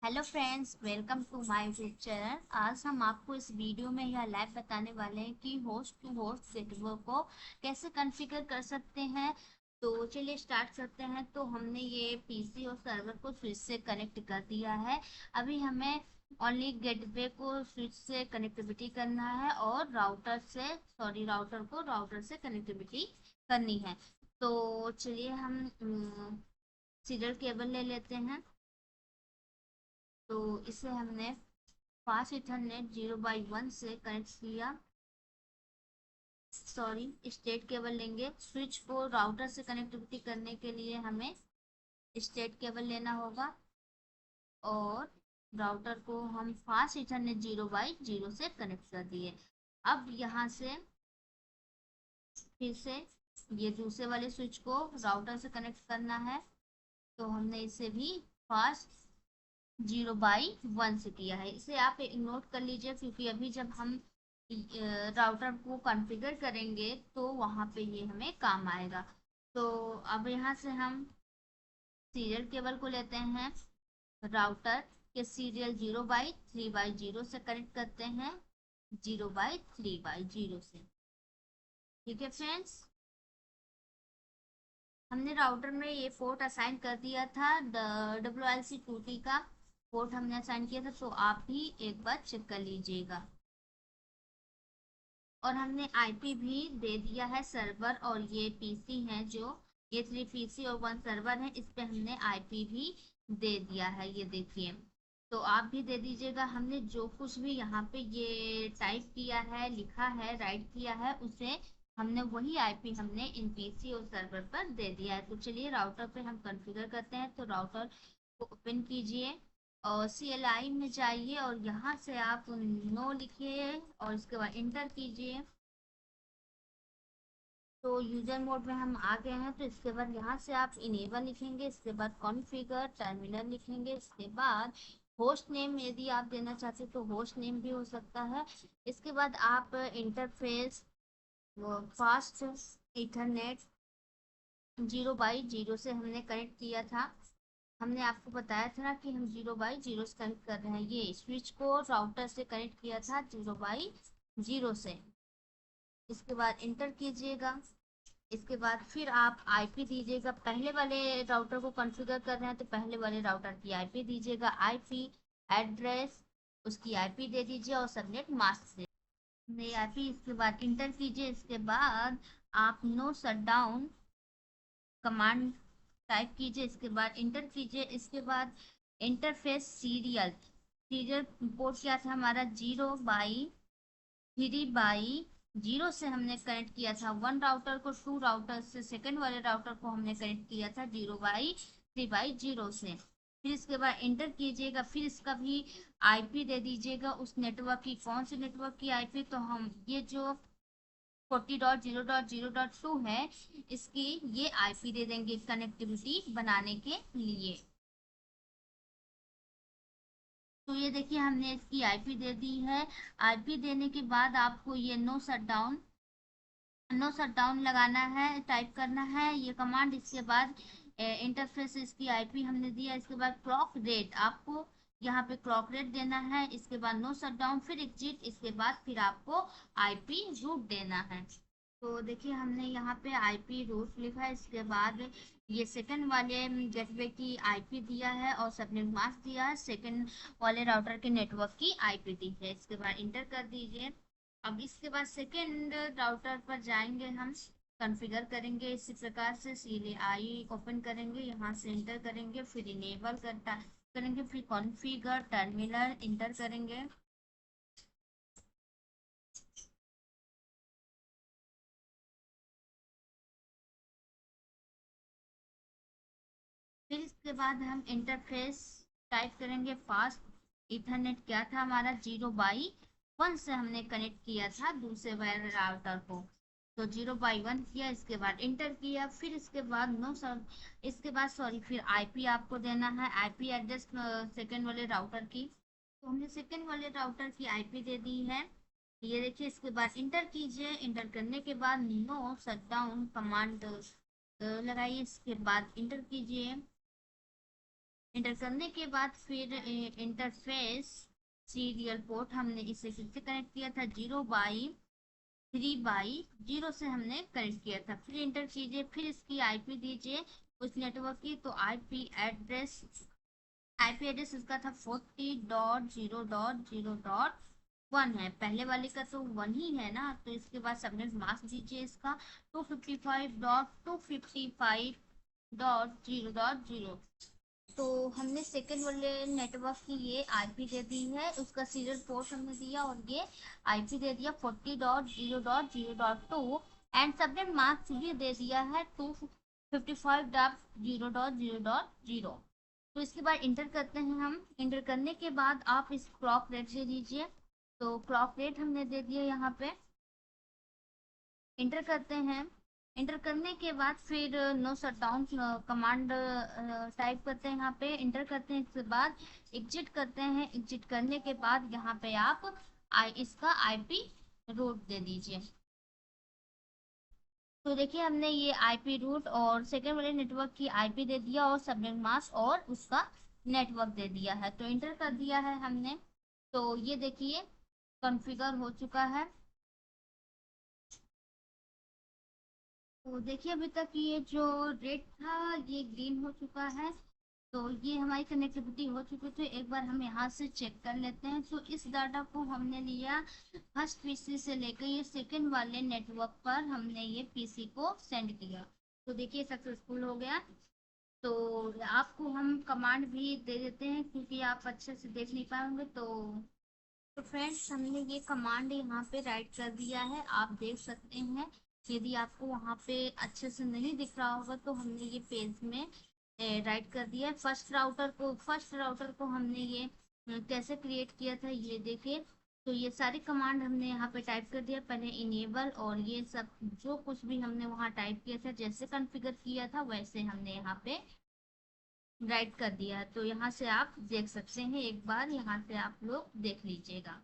Hello friends, welcome to my YouTube channel. आज हम आपको इस वीडियो में यह लाइव बताने वाले हैं कि होस्ट टू होस्ट नेटवर्क को कैसे कॉन्फ़िगर कर सकते हैं। तो चलिए स्टार्ट करते हैं। तो हमने ये पीसी और सर्वर को स्विच से कनेक्ट कर दिया है। अभी हमें ओनली गेटवे को स्विच से कनेक्टिविटी करना है और राउटर से कनेक्टिविटी करनी है। तो चलिए हम सीरियल केबल ले लेते हैं। तो इसे हमने फास्ट इथरनेट 0/1 से कनेक्ट किया। स्टेट केबल लेंगे। स्विच को राउटर से कनेक्टिविटी करने के लिए हमें स्टेट केबल लेना होगा और राउटर को हम फास्ट इथरनेट 0/0 से कनेक्ट कर दिए। अब यहाँ से फिर से ये दूसरे वाले स्विच को राउटर से कनेक्ट करना है। तो हमने इसे भी फास्ट 0/1 से किया है। इसे आप नोट कर लीजिए, क्योंकि अभी जब हम राउटर को कॉन्फ़िगर करेंगे तो वहाँ पे ये हमें काम आएगा। तो अब यहाँ से हम सीरियल केबल को लेते हैं, राउटर के सीरियल 0/3/0 से कनेक्ट करते हैं, 0/3/0 से। ठीक है फ्रेंड्स, हमने राउटर में ये पोर्ट असाइन कर दिया था। WLC2T का पोर्ट हमने असाइन किया था, तो आप भी एक बार चेक कर लीजिएगा। और हमने आईपी भी दे दिया है सर्वर, और ये पीसी हैं जो ये 3 पीसी और 1 सर्वर है, इस पे हमने आईपी भी दे दिया है, ये देखिए। तो आप भी दे दीजिएगा। हमने जो कुछ भी यहाँ पे ये टाइप किया है, लिखा है, राइट किया है, उसे हमने वही आईपी हमने इन पीसी और सर्वर पर दे दिया है। तो चलिए राउटर पे हम कॉन्फ़िगर करते हैं। तो राउटर को ओपन कीजिए और CLI में जाइए और यहाँ से आप नो लिखिए और इसके बाद इंटर कीजिए। तो यूजर मोड में हम आ गए हैं। तो इसके बाद यहाँ से आप इनेबल लिखेंगे, इसके बाद कॉन्फ़िगर टर्मिनल लिखेंगे, इसके बाद होस्ट नेम यदि आप देना चाहते तो होस्ट नेम भी हो सकता है। इसके बाद आप इंटरफेस फास्ट इथरनेट 0/0 से हमने कनेक्ट किया था। हमने आपको बताया था ना कि हम 0/0 से कनेक्ट कर रहे हैं। ये स्विच को राउटर से कनेक्ट किया था 0/0 से। इसके बाद इंटर कीजिएगा। इसके बाद फिर आप आईपी दीजिएगा। पहले वाले राउटर को कॉन्फ़िगर कर रहे हैं तो पहले वाले राउटर की आईपी दीजिएगा। आईपी एड्रेस उसकी आईपी दे दीजिए और सबनेट मास्क दे नई आईपी। इसके बाद इंटर कीजिए। इसके बाद आप नो शटडाउन कमांड टाइप कीजिए। इसके बाद इंटर कीजिए। इसके बाद इंटरफेस सीरियल सीरियल पोर्ट क्या था हमारा, 0/3/0 से हमने कनेक्ट किया था वन राउटर को। टू राउटर से सेकंड वाले राउटर को हमने कनेक्ट किया था 0/3/0 से। फिर इसके बाद इंटर कीजिएगा। फिर इसका भी आईपी दे दीजिएगा उस नेटवर्क की। कौन से नेटवर्क की आईपी, तो हम ये जो 40.0.0.2 है, इसकी ये आईपी दे देंगे कनेक्टिविटी बनाने के लिए। तो ये देखिए हमने इसकी आईपी दे दी है। आईपी देने के बाद आपको ये नो शट डाउन लगाना है, टाइप करना है ये कमांड। इसके बाद इंटरफेस इसकी आईपी हमने दिया। इसके बाद क्लॉक रेट आपको यहाँ पे क्लॉक रेट देना है। इसके बाद नो शट डाउन, फिर एग्जिट, इसके बाद फिर आपको आईपी रूट देना है। तो देखिए हमने यहाँ पे आईपी रूट लिखा है। इसके बाद ये सेकंड वाले गेटवे की आईपी दिया है और सबनेट मास्क दिया है। सेकंड वाले राउटर के नेटवर्क की आईपी दी है। इसके बाद इंटर कर दीजिए। अब इसके बाद सेकंड राउटर पर जाएंगे, हम कॉन्फ़िगर करेंगे इसी प्रकार से। CLI ओपन करेंगे, यहाँ से इंटर करेंगे, फिर इनेबल करता करेंगे, फिर कॉन्फ़िगर टर्मिनल इंटर करेंगे। फिर इसके बाद हम इंटरफेस टाइप करेंगे फास्ट इथरनेट क्या था हमारा, 0/1 से हमने कनेक्ट किया था दूसरे वाले राउटर को। तो 0/1 किया, इसके बाद इंटर किया। फिर इसके बाद नो सर इसके बाद फिर आईपी आपको देना है, आईपी एड्रेस सेकंड वाले राउटर की। तो हमने सेकंड वाले राउटर की आईपी दे दी है, ये देखिए। इसके बाद इंटर कीजिए। इंटर करने के बाद नो शटडाउन कमांड लगाइए। इसके बाद इंटर कीजिए। इंटर करने के बाद फिर इंटरफेस सीरियल पोर्ट हमने इसे किससे कनेक्ट किया था, 0/3/0 से हमने कनेक्ट किया था। फिर इंटर कीजिए, फिर इसकी आईपी दीजिए उस नेटवर्क की। तो आईपी एड्रेस इसका था 40.0.0.1 है, पहले वाले का तो 1 ही है ना। तो इसके बाद सबनेट मास्क दीजिए इसका 255.255.0.0। तो हमने सेकेंड वाले नेटवर्क की ये आईपी दे दी है, उसका सीरियल पोर्ट हमने दिया और ये आईपी दे दिया 40.0.0.2 एंड सबनेट मास्क भी दे दिया है 255.0.0.0। तो इसके बाद इंटर करते हैं हम। इंटर करने के बाद आप इस क्लॉक रेट दे दीजिए। तो क्लॉक रेट हमने दे दिया यहाँ पे। इंटर करते हैं। इंटर करने के बाद फिर no shutdown command type करते हैं यहाँ पे। इंटर करते हैं, इसके बाद एग्जिट करते हैं। एग्जिट करने के बाद यहाँ पे आप इसका आईपी रूट दे दीजिए। तो देखिए हमने ये आईपी रूट और सेकेंड वाले नेटवर्क की आईपी दे दिया और सबनेट मास्क और उसका नेटवर्क दे दिया है। तो इंटर कर दिया है हमने। तो ये देखिए कॉन्फ़िगर हो चुका है। तो देखिए अभी तक ये जो रेड था ये ग्रीन हो चुका है। तो ये हमारी कनेक्टिविटी हो चुकी है। तो एक बार हम यहाँ से चेक कर लेते हैं। तो इस डाटा को हमने लिया फर्स्ट पीसी से लेकर ये सेकंड वाले नेटवर्क पर हमने ये पीसी को सेंड किया। तो देखिए सक्सेसफुल हो गया। तो आपको हम कमांड भी दे देते हैं क्योंकि आप अच्छे से देख नहीं पाएंगे। तो फ्रेंड्स हमने ये कमांड यहाँ पे राइट कर दिया है, आप देख सकते हैं। यदि आपको वहाँ पे अच्छे से नहीं दिख रहा होगा तो हमने ये पेज में राइट कर दिया है। फर्स्ट राउटर को हमने ये कैसे क्रिएट किया था ये देखिए। तो ये सारी कमांड हमने यहाँ पे टाइप कर दिया, पहले इनेबल और ये सब जो कुछ भी हमने वहाँ टाइप किया था, जैसे कॉन्फ़िगर किया था वैसे हमने यहाँ पे राइट कर दिया है। तो यहाँ से आप देख सकते हैं, एक बार यहाँ से आप लोग देख लीजिएगा।